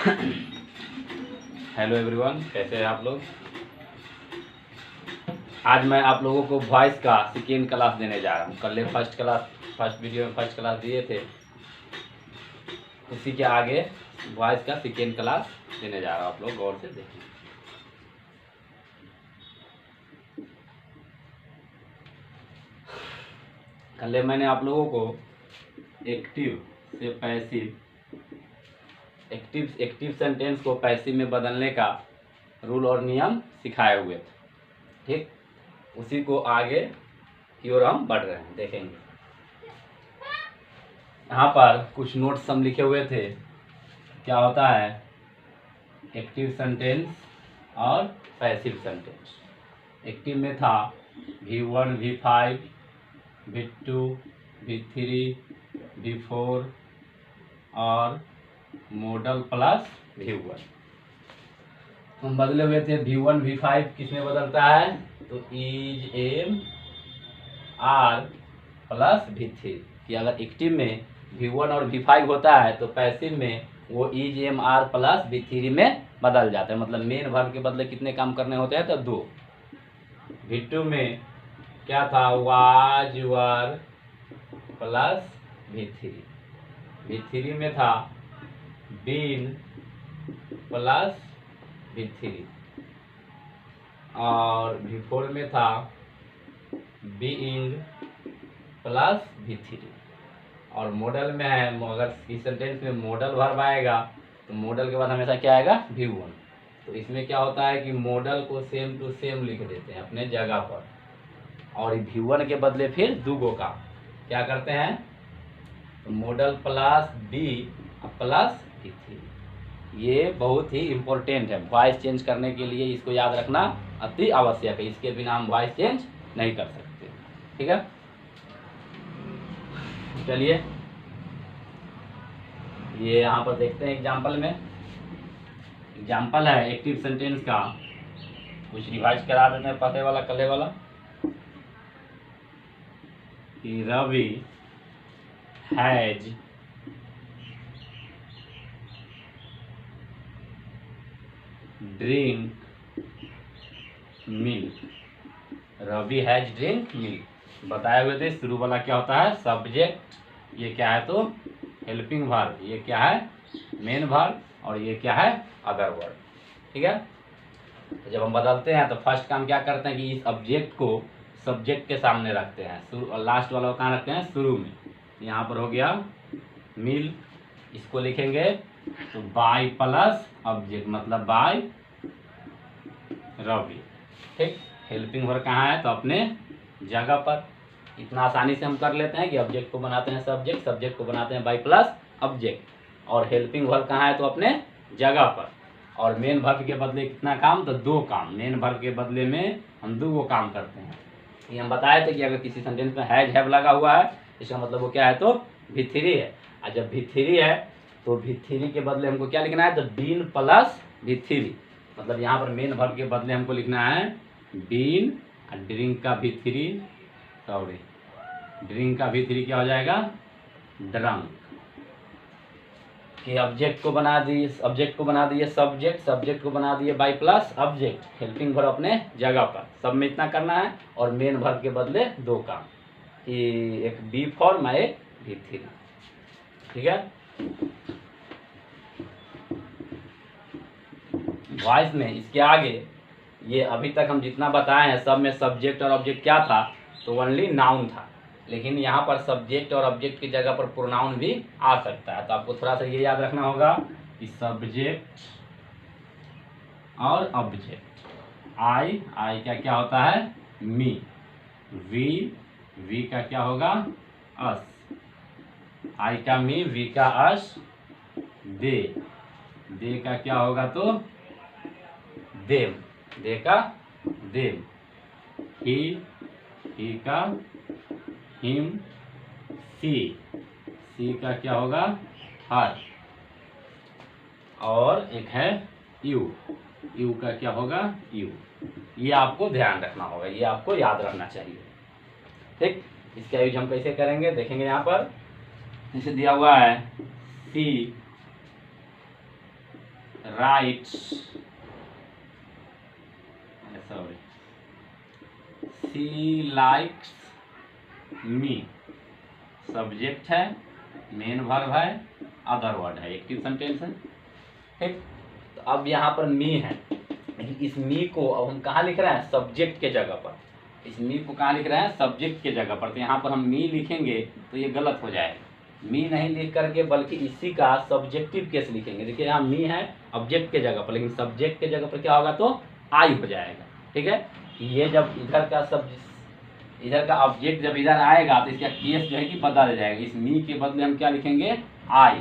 Hello everyone, कैसे हैं आप लोग। आज मैं आप लोगों को वॉइस का सेकेंड क्लास देने जा रहा हूँ। कल फर्स्ट वीडियो में फर्स्ट क्लास दिए थे, उसी के आगे वॉइस का सेकेंड क्लास देने जा रहा हूँ। आप लोग गौर से देखिए। कल मैंने आप लोगों को एक्टिव से पैसिव, एक्टिव सेंटेंस को पैसिव में बदलने का रूल और नियम सिखाए हुए थे। ठीक, उसी को आगे की ओर हम बढ़ रहे हैं, देखेंगे। यहाँ पर कुछ नोट्स हम लिखे हुए थे। क्या होता है एक्टिव सेंटेंस और पैसिव सेंटेंस। एक्टिव में था V1, V5, V2, V3, V4 और मॉडल प्लस V1। हम बदले हुए थे V1, V5 किसमें बदलता है, तो is am are plus V3 कि अगर एक्टिव में V1 और V5 होता है तो पैसिव में वो is am are plus V3 में बदल जाता है। मतलब मेन वर्ब के बदले कितने काम करने होते हैं, तो 2। V2 में क्या था, was were plus V3। V3 में था बीन प्लस V3 और V4 में था बीइंग प्लस V3। और मॉडल में है, अगर इस सेंटेंस में मॉडल वर्ब आएगा तो मॉडल के बाद हमेशा क्या आएगा, V1। तो इसमें क्या होता है कि मॉडल को सेम टू सेम लिख देते हैं अपने जगह पर, और V1 के बदले फिर दूगो का क्या करते हैं, तो model plus B plus V3। ये बहुत ही इम्पोर्टेंट है। वॉइस चेंज करने के लिए इसको याद रखना अति आवश्यक है। इसके बिना हम वॉइस चेंज नहीं कर सकते। ठीक है, चलिए ये यहाँ पर देखते हैं एग्जाम्पल में। एग्जाम्पल है एक्टिव सेंटेंस का, कुछ रिवाइज करा देते हैं पहले वाला कले वाला। कि Ravi has drink milk. Ravi has drink milk बताए हुए थे। शुरू वाला क्या होता है, सब्जेक्ट, ये क्या है तो हेल्पिंग वर्ब, ये क्या है मेन वर्ब, और ये क्या है अदर वर्ब। ठीक है, तो जब हम बदलते हैं तो फर्स्ट काम क्या करते हैं कि इस ऑब्जेक्ट को सब्जेक्ट के सामने रखते हैं। शुरू और लास्ट वाला कहाँ रखते हैं, शुरू में। यहाँ पर हो गया मिल्क, इसको लिखेंगे तो बाय प्लस ऑब्जेक्ट, मतलब बाय रवि। ठीक, हेल्पिंग वर्ब कहाँ है, तो अपने जगह पर। इतना आसानी से हम कर लेते हैं कि ऑब्जेक्ट को बनाते हैं सब्जेक्ट, सब्जेक्ट को बनाते हैं बाय प्लस ऑब्जेक्ट, और हेल्पिंग वर्ब कहाँ है तो अपने जगह पर। और मेन वर्ब के बदले कितना काम, तो 2 काम। मेन वर्ब के बदले में हम 2 काम करते हैं। ये हम बताए थे कि अगर किसी सेंटेंस में हैज हैव लगा हुआ है इसका मतलब वो क्या है, तो V3 है। और जब V3 है तो V3 के बदले हमको क्या लिखना है, तो बीन प्लस V3। मतलब यहाँ पर मेन वर्ब के बदले हमको लिखना है बीन, और ड्रिंक का V3, सॉरी ड्रिंक का V3 क्या हो जाएगा, ड्रंक। कि ऑब्जेक्ट को बना दिए सब्जेक्ट, सब्जेक्ट को बना दिए by plus object, helping verb अपने जगह पर। सब में इतना करना है, और मेन वर्ब के बदले 2 काम, कि एक बी फॉर्म और एक V3। ठीक है, वॉइस में इसके आगे ये अभी तक हम जितना बताए हैं सब में सब्जेक्ट और ऑब्जेक्ट क्या था, तो ओनली नाउन था। लेकिन यहाँ पर सब्जेक्ट और ऑब्जेक्ट की जगह पर प्रोनाउन भी आ सकता है। तो आपको थोड़ा सा ये याद रखना होगा कि सब्जेक्ट और ऑब्जेक्ट। आई का क्या होता है, मी। वी का क्या होगा, अस। आई का मी, वी का अस। दे का क्या होगा, तो देम। दे का देम। ही का हिम। सी का क्या होगा, हर। और एक है यू का क्या होगा, यू। ये आपको ध्यान रखना होगा, ये आपको याद रखना चाहिए। ठीक, इसका यूज हम कैसे करेंगे देखेंगे। यहाँ पर जैसे दिया हुआ है she writes, sorry, she likes me, subject है, मेन वर्ब है, अदर वर्ड है, एक्टिव सेंटेंस है। ठीक, तो अब यहाँ पर मी है, लेकिन इस मी को अब हम कहाँ लिख रहे हैं, सब्जेक्ट के जगह पर। इस मी को कहाँ लिख रहे हैं, सब्जेक्ट के जगह पर। तो यहाँ पर हम मी लिखेंगे तो ये गलत हो जाएगा, मी नहीं लिख करके बल्कि इसी का सब्जेक्टिव केस लिखेंगे। देखिए यहाँ मी है ऑब्जेक्ट के जगह पर, लेकिन सब्जेक्ट के जगह पर क्या होगा, तो आई हो जाएगा। ठीक है, ये जब इधर का ऑब्जेक्ट जब इधर आएगा तो इसका केस जो है कि बदल जाएगा। इस मी के बदले हम क्या लिखेंगे, आई।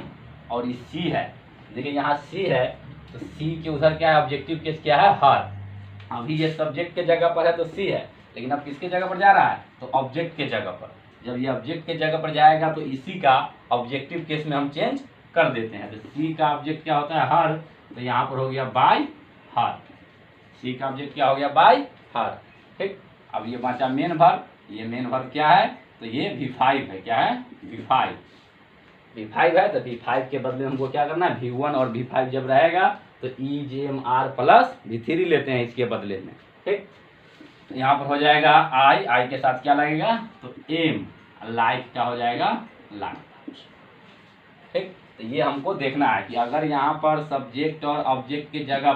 और इस सी है, देखिए यहाँ सी है तो सी के उधर क्या है, ऑब्जेक्टिव केस क्या है, हर। अभी ये सब्जेक्ट के जगह पर है तो सी है, लेकिन अब किसके जगह पर जा रहा है, तो ऑब्जेक्ट के जगह पर। जब ये ऑब्जेक्ट के जगह पर जाएगा तो इसी का ऑब्जेक्टिव केस में हम चेंज कर देते हैं। तो सी का ऑब्जेक्ट क्या होता है, हर, तो यहाँ पर हो गया बाय हर। सी का ऑब्जेक्ट क्या हो गया, बाय हर। ठीक, अब ये बचा मेन वर्ब। ये मेन वर्ब क्या है, तो ये V5 है। क्या है, V5। V5 है तो V5 के बदले हमको क्या करना है, V1 और V5 जब रहेगा तो EJMR प्लस V3 लेते हैं इसके बदले में। ठीक, तो यहाँ पर हो जाएगा आई के साथ क्या लगेगा, तो एम, लाइक क्या हो जाएगा, लाइक। ठीक, तो ये हमको देखना है कि अगर यहाँ पर सब्जेक्ट और ऑब्जेक्ट की जगह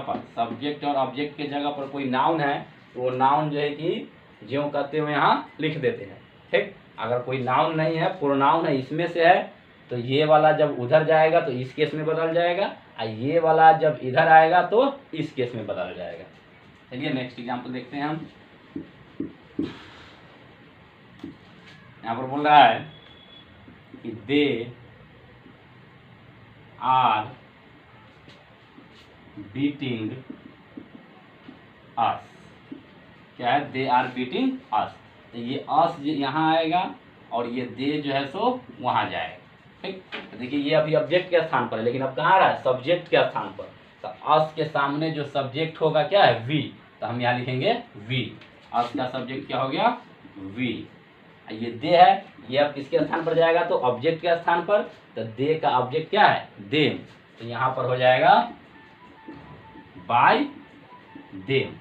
पर कोई नाउन है तो वो नाउन जो है कि ज्यों कहते हुए यहाँ लिख देते हैं। ठीक, अगर कोई नाउन नहीं है, प्रोनाउन है, इसमें से है, तो ये वाला जब उधर जाएगा तो इस केस में बदल जाएगा, और ये वाला जब इधर आएगा तो इस केस में बदल जाएगा। चलिए नेक्स्ट एग्जाम्पल देखते हैं हम। यहाँ पर बोल रहा है कि दे आर बीटिंग अस। क्या है, दे आर बीटिंग अस। तो ये अस यहाँ आएगा और ये दे जो है सो वहाँ जाएगा। ठीक, तो देखिए ये अभी ऑब्जेक्ट के स्थान पर है, लेकिन अब कहाँ आ रहा है, सब्जेक्ट के स्थान पर। तो अस के सामने जो सब्जेक्ट होगा क्या है, वी, तो हम यहाँ लिखेंगे वी। अस का सब्जेक्ट क्या हो गया, वी। ये दे है, ये अब किसके स्थान पर जाएगा, तो ऑब्जेक्ट के स्थान पर। तो दे का ऑब्जेक्ट क्या है, देम, तो यहाँ पर हो जाएगा बाय देम।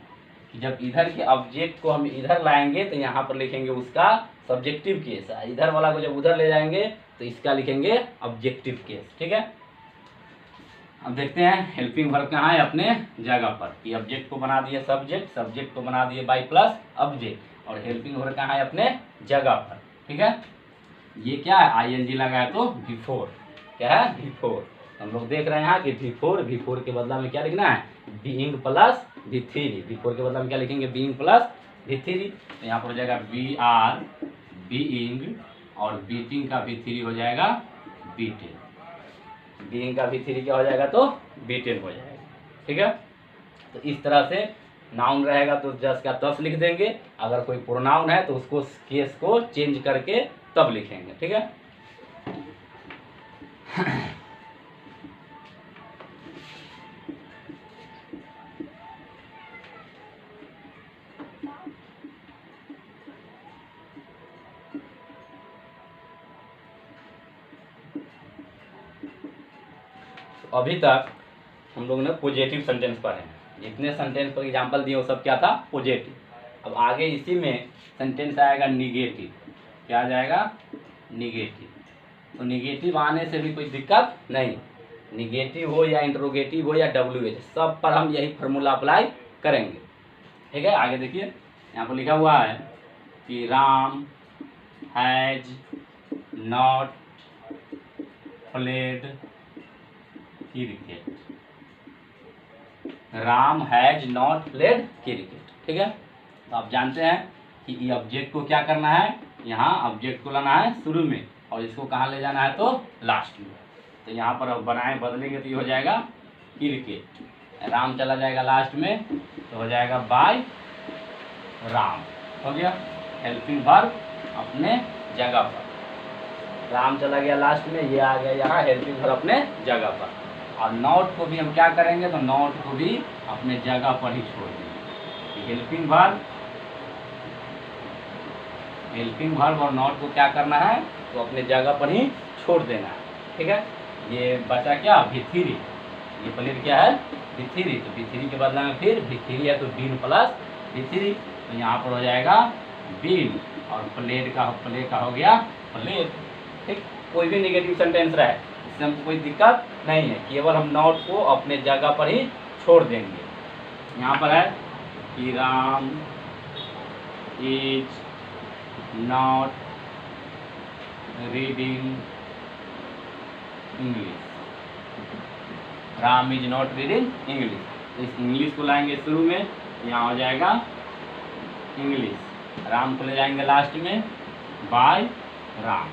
जब इधर के ऑब्जेक्ट को हम इधर लाएंगे तो यहाँ पर लिखेंगे उसका सब्जेक्टिव केस, इधर वाला को जब उधर ले जाएंगे तो इसका लिखेंगे ऑब्जेक्टिव केस। ठीक है, अब देखते हैं हेल्पिंग वर्ब कहाँ है, अपने जगह पर। ये ऑब्जेक्ट को बना दिए सब्जेक्ट, सब्जेक्ट को बना दिए बाय प्लस ऑब्जेक्ट, और हेल्पिंग वर्ब कहाँ है, अपने जगह पर। ठीक है, ये क्या है, ING लगा है तो बिफोर। क्या है, बिफोर। हम लोग देख रहे हैं यहाँ कि बिफोर के बदला में क्या लिखना है, बीइंग प्लस V3। बिफोर के बदला में क्या लिखेंगे, बीइंग प्लस V3। तो यहाँ पर हो जाएगा BR बीइंग, और बीटिंग का V3 हो जाएगा बीटेन। बीइंग का V3 क्या हो जाएगा, तो बीटेन हो जाएगा। ठीक है, तो इस तरह से नाउन रहेगा तो जस्ट का तस लिख देंगे, अगर कोई प्रोनाउन है तो उसको केस को चेंज करके तब लिखेंगे। ठीक है, अभी तक हम लोग ने पॉजिटिव सेंटेंस पढ़े हैं। जितने सेंटेंस पर एग्जांपल दिए वो सब क्या था, पॉजिटिव। अब आगे इसी में सेंटेंस आएगा निगेटिव। क्या आ जाएगा, निगेटिव। तो निगेटिव आने से भी कोई दिक्कत नहीं, निगेटिव हो या इंट्रोगेटिव हो या WH, सब पर हम यही फार्मूला अप्लाई करेंगे। ठीक है, आगे देखिए यहाँ पर लिखा हुआ है कि Ram has not played cricket. Ram has not played cricket. ठीक है, तो आप जानते हैं कि ये ऑब्जेक्ट को क्या करना है, यहाँ ऑब्जेक्ट को लाना है शुरू में और इसको कहाँ ले जाना है, तो लास्ट में। तो यहाँ पर अब बनाए बदलेंगे तो ये हो जाएगा क्रिकेट, राम चला जाएगा लास्ट में तो हो जाएगा बाय राम। हो गया हेल्पिंग वर्ब अपने जगह पर, राम चला गया लास्ट में, ये आ गया यहाँ हेल्पिंग वर्ब अपने जगह पर। और नॉट को भी हम क्या करेंगे, तो नॉट को भी अपने जगह पर ही छोड़ देंगे। हेल्पिंग वर्ब और नॉट को क्या करना है, तो अपने जगह पर ही छोड़ देना है। ठीक है, ये बचा क्या V3। ये प्लेट क्या है, V3, तो V3 के बदला में फिर V3 है तो बीन प्लस V3, तो यहाँ पर हो जाएगा बीन, और प्लेट का हो गया प्लेट। ठीक, कोई भी नेगेटिव सेंटेंस रहे इससे हमको कोई दिक्कत नहीं है, केवल हम नॉट को अपने जगह पर ही छोड़ देंगे। यहाँ पर है कि Ram is not reading English, Ram is not reading English, तो इस इंग्लिश को लाएंगे शुरू में, यहाँ हो जाएगा इंग्लिश, राम को ले जाएंगे लास्ट में बाय राम।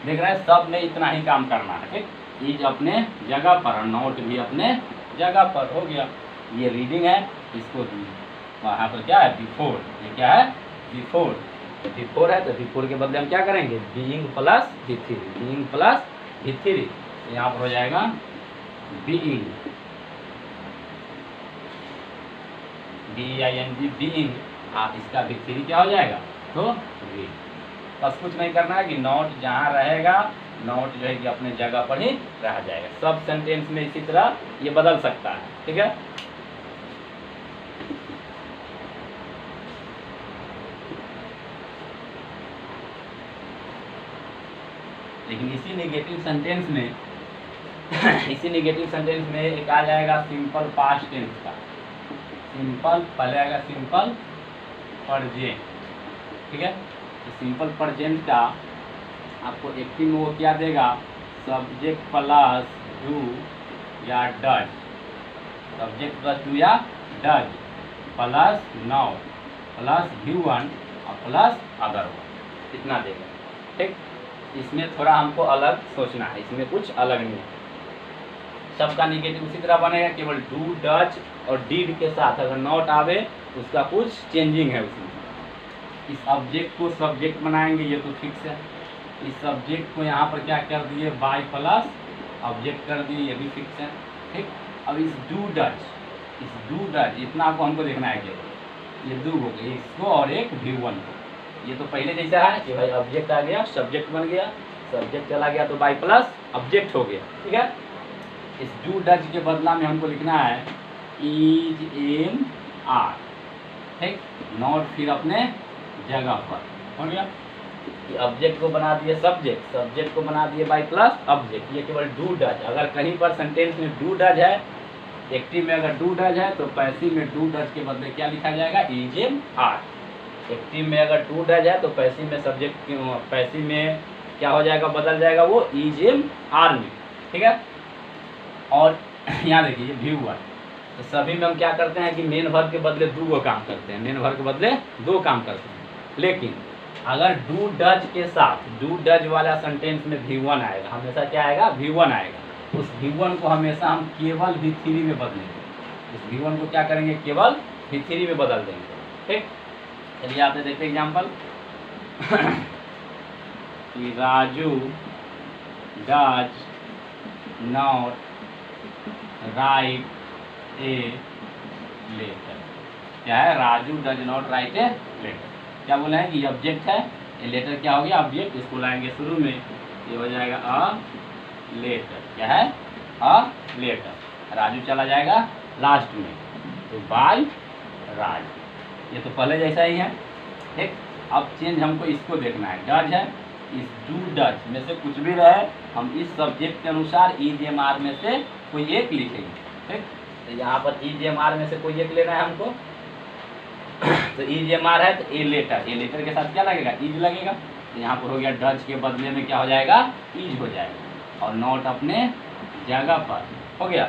देख रहे हैं सब में इतना ही काम करना है। ठीक, इज अपने जगह पर और नॉट भी अपने जगह पर, हो गया। ये रीडिंग है, इसको वहाँ पर क्या है बिफोर, ये क्या है बिफोर, बिफोर है तो बिफोर के बदले हम क्या करेंगे being plus V3, being plus V3, यहाँ पर हो जाएगा बीइंग, BING बीइंग, इसका V3 क्या हो जाएगा तो रीड। बस कुछ नहीं करना है कि नॉट जहाँ रहेगा नॉट जो है कि अपने जगह पर ही रह जाएगा। सब सेंटेंस में इसी तरह ये बदल सकता है। ठीक है, लेकिन इसी नेगेटिव सेंटेंस में एक आ जाएगा सिंपल पास्ट टेंस का, सिंपल पहले आएगा सिंपल प्रेजेंट। ठीक है, तो सिंपल प्रेजेंट का आपको एक्टिव में वो क्या देगा, सब्जेक्ट प्लस डू या डज, सब्जेक्ट प्लस डू या does plus noun plus V1 और प्लस अदर वन, इतना देगा। ठीक, इसमें थोड़ा हमको अलग सोचना है, इसमें कुछ अलग नहीं है, सबका निगेटिव उसी तरह बनेगा, केवल डू डज और डीड के साथ अगर नॉट आवे तो उसका कुछ चेंजिंग है उसमें। इस ऑब्जेक्ट को सब्जेक्ट बनाएंगे, ये तो फिक्स है। इस सब्जेक्ट को यहाँ पर क्या कर दिए बाय प्लस ऑब्जेक्ट कर दिए, ये भी फिक्स है। ठीक, अब इस डू डज इतना आपको हमको देखना है केवल, ये दो हो गए इसको और एक V1 को, ये तो पहले जैसा है कि भाई ऑब्जेक्ट आ गया सब्जेक्ट बन गया, सब्जेक्ट चला गया तो बाय प्लस ऑब्जेक्ट हो गया। ठीक है, इस डू डज के बदला में हमको लिखना है इज एम आर। ठीक, नॉट फिर अपने जगह पर, हो गया। कि ऑब्जेक्ट को बना दिए सब्जेक्ट को बना दिए बाय प्लस ऑब्जेक्ट, ये केवल डू डज। अगर कहीं पर सेंटेंस में डू डज है, एक्टिव में अगर डू डज है तो पैसिव में डू डज के बदले क्या लिखा जाएगा इज एम आर। एक्टिव में अगर डू डज है तो पैसिव में सब्जेक्ट, पैसिव में क्या हो जाएगा बदल जाएगा वो इज एम आर में। ठीक है, और यहाँ देखिए V1, तो सभी में हम क्या करते हैं कि मेन वर्ब के बदले दो काम करते हैं, मेन वर्ब के बदले दो काम करते हैं। लेकिन अगर डू डज के साथ डू डज वाला सेंटेंस में V1 आएगा, हमेशा क्या आएगा V1 आएगा, उस V1 को हमेशा हम केवल V3 में बदलेंगे, उस V1 को क्या करेंगे केवल V3 में बदल देंगे। ठीक, चलिए आपने देखते example Raju does not write a letter, क्या है Raju does not write a letter, क्या बोले हैं कि ये ऑब्जेक्ट है, ये लेटर क्या हो गया ऑब्जेक्ट, इसको लाएंगे शुरू में, ये हो जाएगा अ लेटर, क्या है अ लेटर, राजू चला जाएगा लास्ट में तो बाय राजू, ये तो पहले जैसा ही है। ठीक, अब चेंज हमको इसको देखना है, डज है, इस डू डज में से कुछ भी रहे हम इस सब्जेक्ट के अनुसार इज एम आर में से कोई एक लिखेंगे। ठीक, तो यहाँ पर इज एम आर में से कोई एक लेना है हमको, तो इज एम आर है तो ए लेटर के साथ क्या लगेगा इज लगेगा, तो यहाँ पर हो गया डज के बदले में क्या हो जाएगा इज हो जाएगा, और नॉट अपने जगह पर हो गया,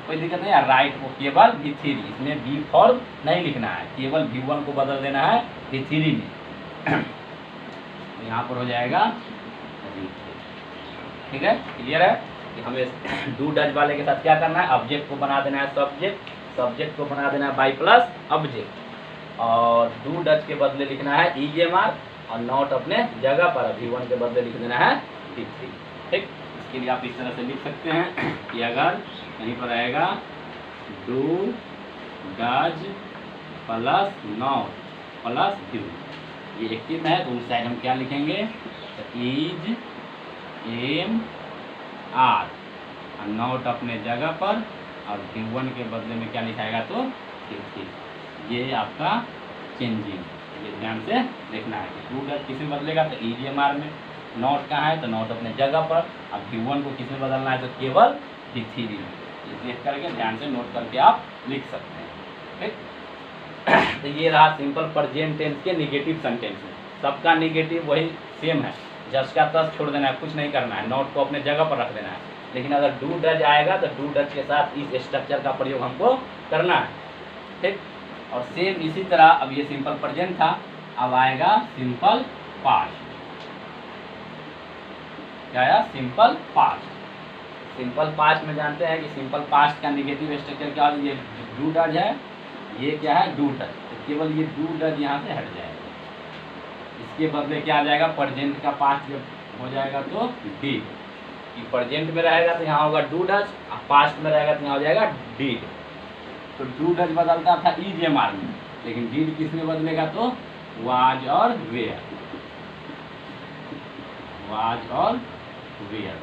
कोई दिक्कत नहीं है। राइट को केवल V3, इसमें बी फॉर्म नहीं लिखना है, केवल V1 को बदल देना है V3 में तो यहाँ पर हो जाएगा V3। ठीक है, क्लियर है कि हमें डू डज वाले के साथ क्या करना है, ऑब्जेक्ट को बना देना है सब्जेक्ट को बना देना है बाय प्लस ऑब्जेक्ट, और डू डज के बदले लिखना है इज एम आर, और नॉट अपने जगह पर V1 के बदले लिख देना है V3। ठीक, इसके लिए आप इस तरह से लिख सकते हैं कि अगर कहीं पर आएगा do does plus not plus do, ये एक्टिव में है तो उस साइड हम क्या लिखेंगे इज एम आर, और नॉट अपने जगह पर, और V1 के बदले में क्या लिखाएगा तो V3। ये आपका चेंजिंग, ये ध्यान से देखना है कि टू डज किस में बदलेगा तो EGMR में, नॉट कहाँ है तो नॉट अपने जगह पर, अब V1 को किस में बदलना है तो केवल V3 में। ये देख करके ध्यान से नोट करके आप लिख सकते हैं, ठीक। तो ये रहा सिंपल प्रेजेंट टेंस के निगेटिव सेंटेंस में, सबका निगेटिव वही सेम है, जस्ट का तस्ट छोड़ देना है, कुछ नहीं करना है, नॉट को अपने जगह पर रख देना है। लेकिन अगर डू डज आएगा तो डू डज के साथ इस स्ट्रक्चर का प्रयोग हमको करना है, ठीक। और सेम इसी तरह अब ये सिंपल प्रेजेंट था, अब आएगा सिंपल पास्ट। क्या आया? Simple past. सिंपल पास्ट में जानते हैं कि सिंपल पास्ट का निगेटिव स्ट्रक्चर क्या है, ये डू डज है, ये क्या है डू डज, तो केवल ये डू डज यहाँ से हट जाएगा, इसके बदले क्या आ जाएगा प्रेजेंट का पास्ट जब हो जाएगा तो डिड, कि प्रेजेंट में रहेगा तो यहाँ होगा डू डज, और पास्ट में रहेगा तो यहाँ हो जाएगा डिड। तो डू डज बदलता था EGMR में, लेकिन डिड किस में बदलेगा तो वाज और वेयर, वाज और वेयर,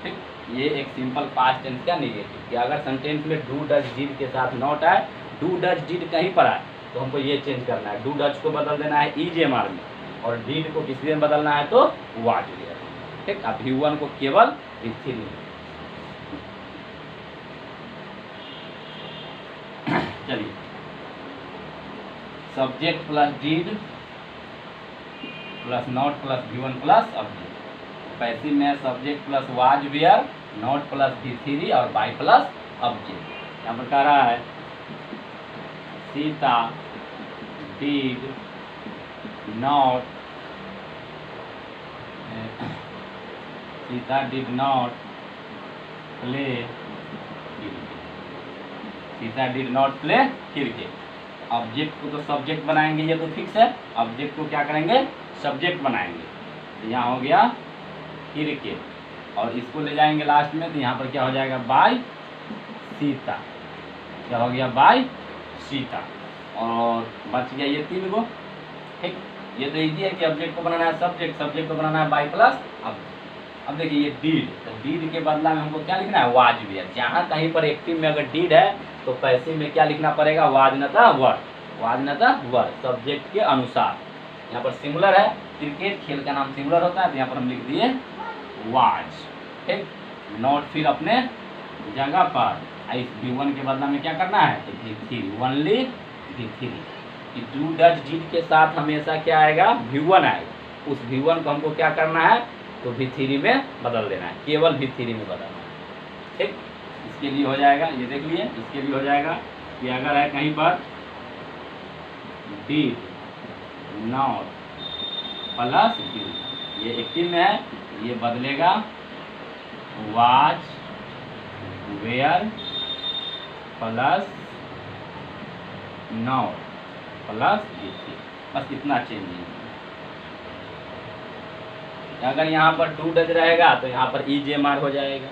ठीक। ये एक सिंपल पास्ट टेंस का निगेटिव, कि अगर सेंटेंस में डू डज डिड के साथ नॉट आए, डू डज डिड कहीं पर आए तो हमको ये चेंज करना है, डू डज को बदल देना है EGMR में, और डिड को किस में बदलना है तो वाज वेयर, ठीक। अब V1 को केवल V3 में। चलिए, subject plus did plus not plus V1 plus object, passive में subject plus was were, not plus V3 और बाय प्लस ऑब्जेक्ट। यहाँ पर कह रहा है Sita did not, Sita did not play cricket, Sita did not play cricket. Object को तो subject बनाएंगे, ये तो फिक्स है, ऑब्जेक्ट को क्या करेंगे सब्जेक्ट बनाएंगे, तो यहाँ हो गया क्रिकेट, और इसको ले जाएंगे लास्ट में तो यहाँ पर क्या हो जाएगा बाय सीता, क्या हो गया बाय सीता, और बच गया ये 3 गो, ठीक। ये तो इजी है कि ऑब्जेक्ट को बनाना है सब्जेक्ट, सब्जेक्ट को बनाना है बाय प्लस ऑब्जेक्ट। अब देखिए ये डीड, तो डीड के बदला में हमको क्या लिखना है वाज वेयर, जहाँ कहीं पर एक्टिव में अगर डीड है तो पैसिव में क्या लिखना पड़ेगा वाज नता वर्ड, वाज नता वर्ड, सब्जेक्ट के अनुसार। यहाँ पर सिंगुलर है, क्रिकेट खेल का नाम सिंगुलर होता है, तो यहाँ पर हम लिख दिए वाज, ठीक। नॉट फिर अपने जगह पर, इस V1 के बदला में क्या करना है तो V3, only V3। Do does did के साथ हमेशा क्या आएगा V1 आएगा, उस V1 को हमको क्या करना है तो V3 में बदल देना है, केवल V3 में बदलना है, ठीक। इसके लिए हो जाएगा, ये देख लिए, इसके लिए हो जाएगा कि अगर है कहीं पर डिड नॉट प्लस डिड, ये एक्टिव में है, ये बदलेगा was were plus not plus V3, बस इतना चेंज है। अगर यहाँ पर डू डज रहेगा तो यहाँ पर EGMR हो जाएगा,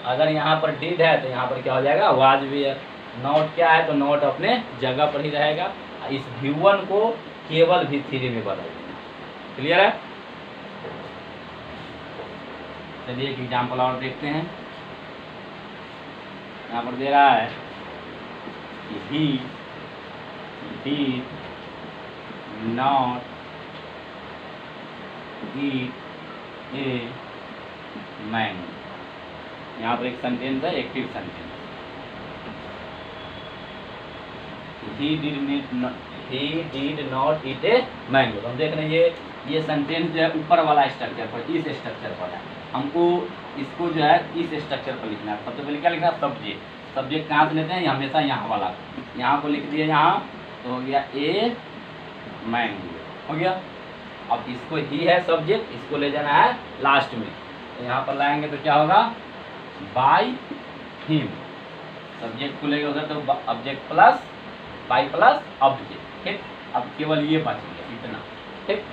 अगर यहाँ पर डिड है तो यहाँ पर क्या हो जाएगा वाज वेयर, नॉट क्या है तो नॉट अपने जगह पर ही रहेगा, इस V1 को केवल V3 में बदल देना। क्लियर है? चलिए एक एग्जाम्पल और देखते हैं। यहाँ पर दे रहा है कि he did not eat a mango. यहाँ पर एक सेंटेंस है active sentence, he did not eat a mango. तो हम देख रहे हैं ये सेंटेंस जो है ऊपर वाला स्ट्रक्चर पर, इस स्ट्रक्चर पर है, हमको इसको जो है इस स्ट्रक्चर पर लिखना है। सबसे पहले क्या लिखना है सब्जेक्ट, सब्जेक्ट कहाँ से लेते हैं हमेशा यहाँ वाला, यहाँ को लिख दिया यहाँ, तो हो गया ए मैंगो हो गया। अब इसको ही है सब्जेक्ट, इसको ले जाना है लास्ट में, तो यहाँ पर लाएंगे तो क्या होगा बाय हिम, सब्जेक्ट को लेंगे उधर तो object plus by plus object, ठीक। अब केवल ये बच गया इतना, ठीक।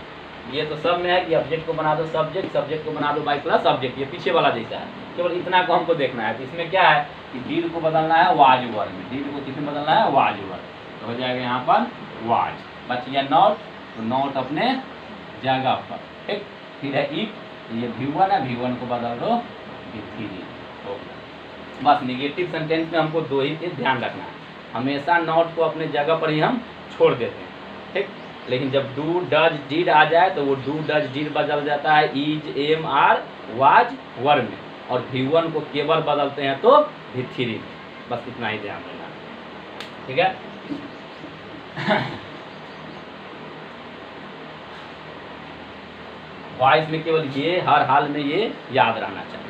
ये तो सब में है कि ऑब्जेक्ट को बना दो सब्जेक्ट, सब्जेक्ट को बना दो बाय प्लस ऑब्जेक्ट, ये पीछे वाला जैसा है, केवल इतना को हमको देखना है। तो इसमें क्या है कि डिड को बदलना है वाज वर्ड में, डिड को किसमें बदलना है वाज वर्ड, तो हो जाएगा यहाँ पर वाज, बच गया नॉट, तो नॉट अपने जगह पर, ठीक। फिर है इफ, ये V1 है, V1 को बदल दो V3 हो गया। बस निगेटिव सेंटेंस में हमको दो ही चीज़ ध्यान रखना है, हमेशा नॉट को अपने जगह पर ही हम छोड़ देते हैं, ठीक। लेकिन जब डू डज डिड आ जाए तो वो डू डज डिड बदल जाता है is am are was were में, और V1 को केवल बदलते हैं तो V3 में। बस इतना ही ध्यान देना, ठीक है। वॉइस में केवल ये हर हाल में ये याद रहना चाहिए।